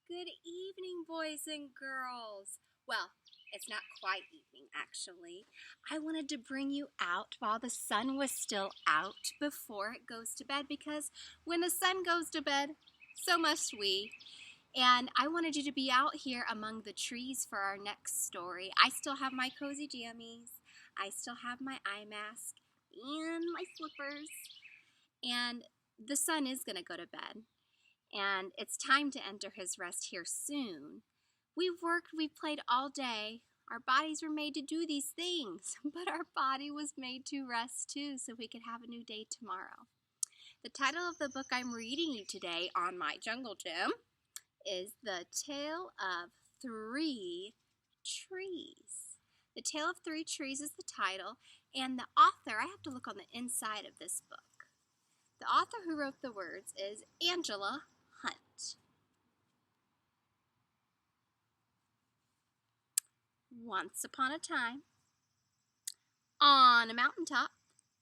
Good evening, boys and girls. Well, it's not quite evening, actually. I wanted to bring you out while the sun was still out before it goes to bed, because when the sun goes to bed, so must we. And I wanted you to be out here among the trees for our next story. I still have my cozy jammies. I still have my eye mask and my slippers. And the sun is going to go to bed. And it's time to enter his rest here soon. We've worked, we've played all day. Our bodies were made to do these things, but our body was made to rest too, so we could have a new day tomorrow. The title of the book I'm reading you today on my jungle gym is The Tale of Three Trees. The Tale of Three Trees is the title, and the author, I have to look on the inside of this book. The author who wrote the words is Angela Hunt. Once upon a time, on a mountaintop,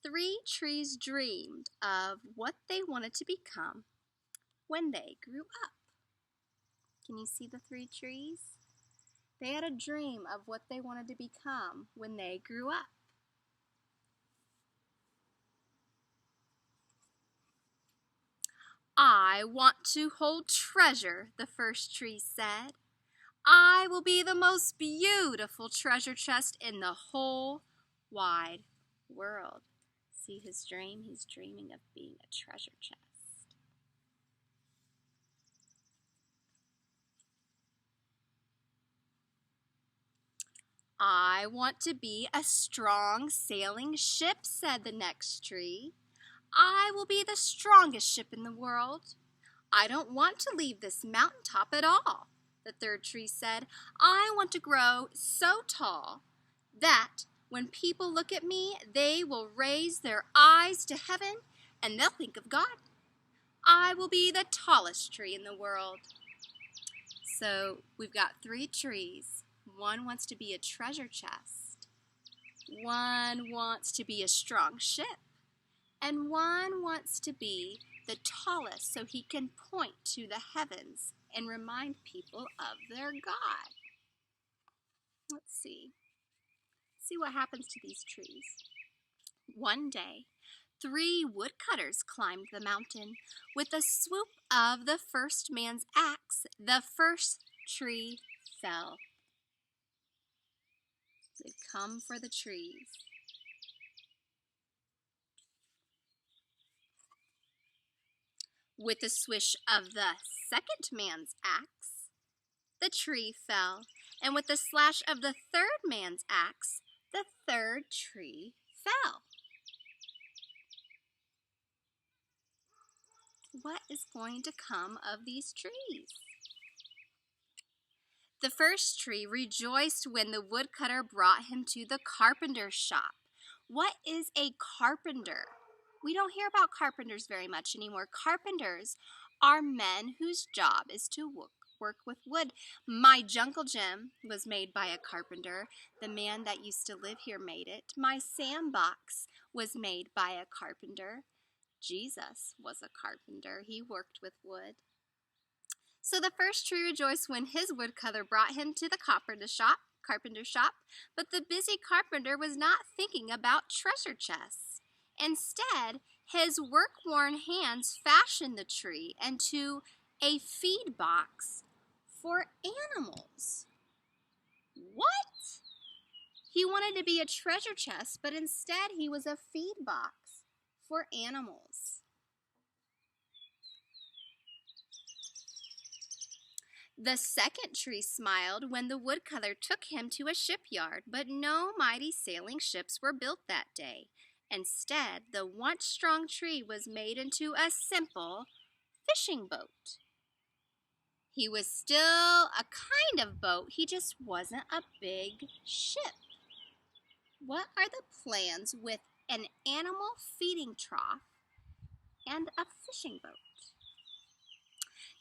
three trees dreamed of what they wanted to become when they grew up. Can you see the three trees? They had a dream of what they wanted to become when they grew up. I want to hold treasure, the first tree said. I will be the most beautiful treasure chest in the whole wide world. See his dream? He's dreaming of being a treasure chest. I want to be a strong sailing ship, said the next tree. I will be the strongest ship in the world. I don't want to leave this mountaintop at all, the third tree said. I want to grow so tall that when people look at me, they will raise their eyes to heaven and they'll think of God. I will be the tallest tree in the world. So we've got three trees. One wants to be a treasure chest. One wants to be a strong ship. And one wants to be the tallest so he can point to the heavens and remind people of their God. Let's see. See what happens to these trees. One day, three woodcutters climbed the mountain. With a swoop of the first man's axe, the first tree fell. They've come for the trees. With the swish of the second man's axe, the tree fell, and with the slash of the third man's axe, the third tree fell. What is going to come of these trees? The first tree rejoiced when the woodcutter brought him to the carpenter's shop. What is a carpenter? We don't hear about carpenters very much anymore. Carpenters are men whose job is to work with wood. My jungle gym was made by a carpenter. The man that used to live here made it. My sandbox was made by a carpenter. Jesus was a carpenter. He worked with wood. So the first tree rejoiced when his woodcutter brought him to the carpenter shop, but the busy carpenter was not thinking about treasure chests. Instead, his work-worn hands fashioned the tree into a feed box for animals. What? He wanted to be a treasure chest, but instead he was a feed box for animals. The second tree smiled when the woodcutter took him to a shipyard, but no mighty sailing ships were built that day. Instead, the once strong tree was made into a simple fishing boat. He was still a kind of boat, he just wasn't a big ship. What are the plans with an animal feeding trough and a fishing boat?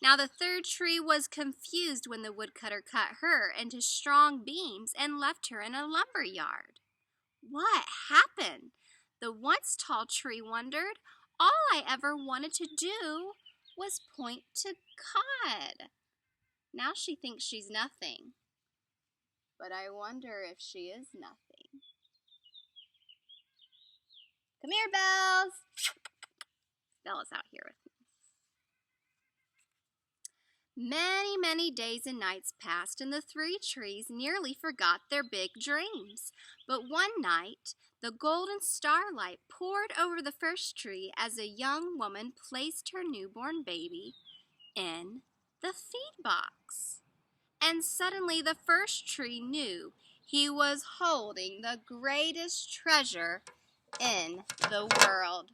Now the third tree was confused when the woodcutter cut her into strong beams and left her in a lumber yard. What happened? The once tall tree wondered. All I ever wanted to do was point to God. Now she thinks she's nothing. But I wonder if she is nothing. Come here, Bells. Bella's out here with me. Many, many days and nights passed, and the three trees nearly forgot their big dreams. But one night, the golden starlight poured over the first tree as a young woman placed her newborn baby in the feed box. And suddenly the first tree knew he was holding the greatest treasure in the world.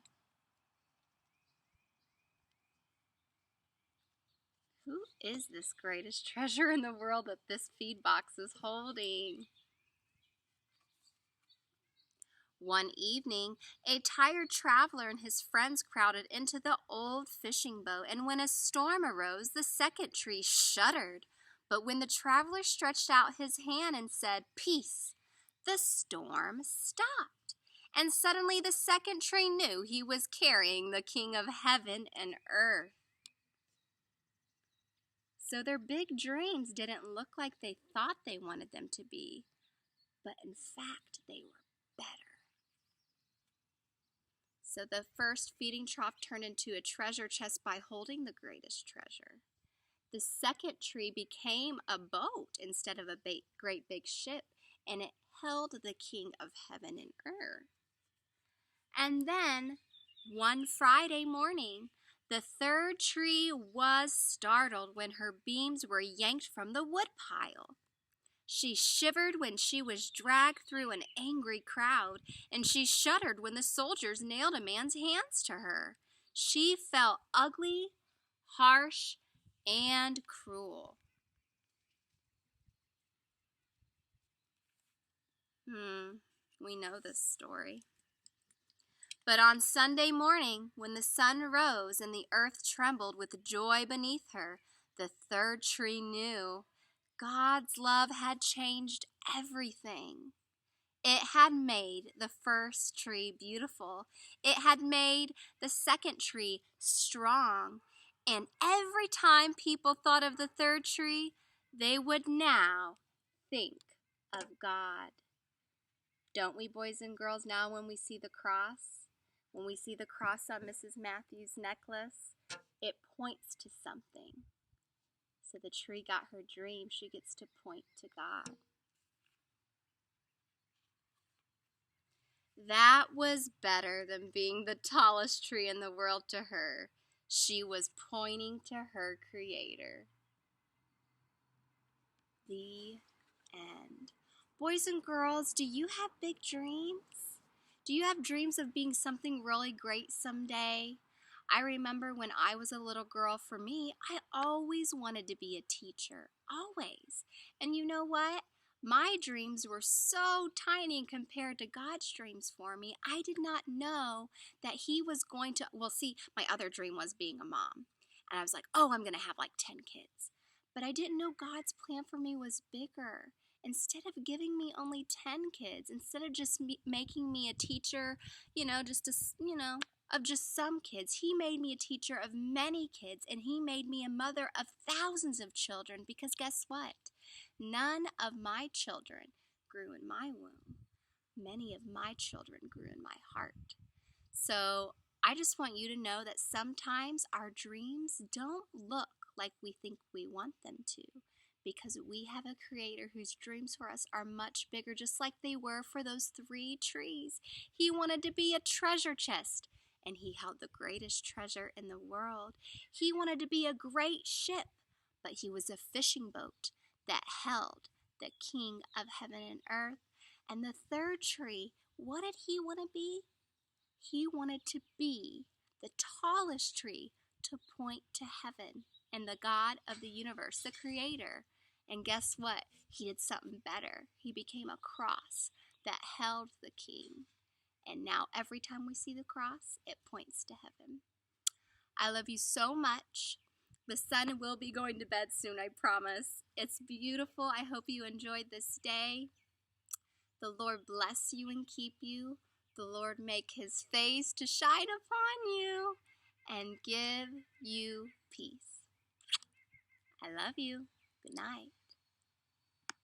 Who is this greatest treasure in the world that this feed box is holding? One evening, a tired traveler and his friends crowded into the old fishing boat, and when a storm arose, the second tree shuddered. But when the traveler stretched out his hand and said, "Peace," the storm stopped. And suddenly the second tree knew he was carrying the King of heaven and earth. So their big dreams didn't look like they thought they wanted them to be, but in fact they were better. So the first feeding trough turned into a treasure chest by holding the greatest treasure. The second tree became a boat instead of a great big ship, and it held the King of heaven and earth. And then, one Friday morning, the third tree was startled when her beams were yanked from the woodpile. She shivered when she was dragged through an angry crowd, and she shuddered when the soldiers nailed a man's hands to her. She felt ugly, harsh, and cruel. We know this story. But on Sunday morning, when the sun rose and the earth trembled with joy beneath her, the third tree knew God's love had changed everything. It had made the first tree beautiful. It had made the second tree strong. And every time people thought of the third tree, they would now think of God. Don't we, boys and girls, now when we see the cross? When we see the cross on Mrs. Matthews' necklace, it points to something. So the tree got her dream. She gets to point to God. That was better than being the tallest tree in the world to her. She was pointing to her Creator. The end. Boys and girls, do you have big dreams? Do you have dreams of being something really great someday? I remember when I was a little girl, for me, I always wanted to be a teacher. Always. And you know what? My dreams were so tiny compared to God's dreams for me. I did not know that He was going to, well, see, my other dream was being a mom. And I was like, oh, I'm going to have like 10 kids. But I didn't know God's plan for me was bigger. Instead of giving me only 10 kids, instead of just making me a teacher, of just some kids, He made me a teacher of many kids, and He made me a mother of thousands of children, because guess what? None of my children grew in my womb. Many of my children grew in my heart. So I just want you to know that sometimes our dreams don't look like we think we want them to, because we have a Creator whose dreams for us are much bigger, just like they were for those three trees. He wanted to be a treasure chest, and He held the greatest treasure in the world. He wanted to be a great ship, but He was a fishing boat that held the King of heaven and earth. And the third tree, what did He want to be? He wanted to be the tallest tree to point to heaven and the God of the universe, the Creator. And guess what? He did something better. He became a cross that held the King. And now every time we see the cross, it points to heaven. I love you so much. The sun will be going to bed soon, I promise. It's beautiful. I hope you enjoyed this day. The Lord bless you and keep you. The Lord make His face to shine upon you and give you peace. I love you. Good night.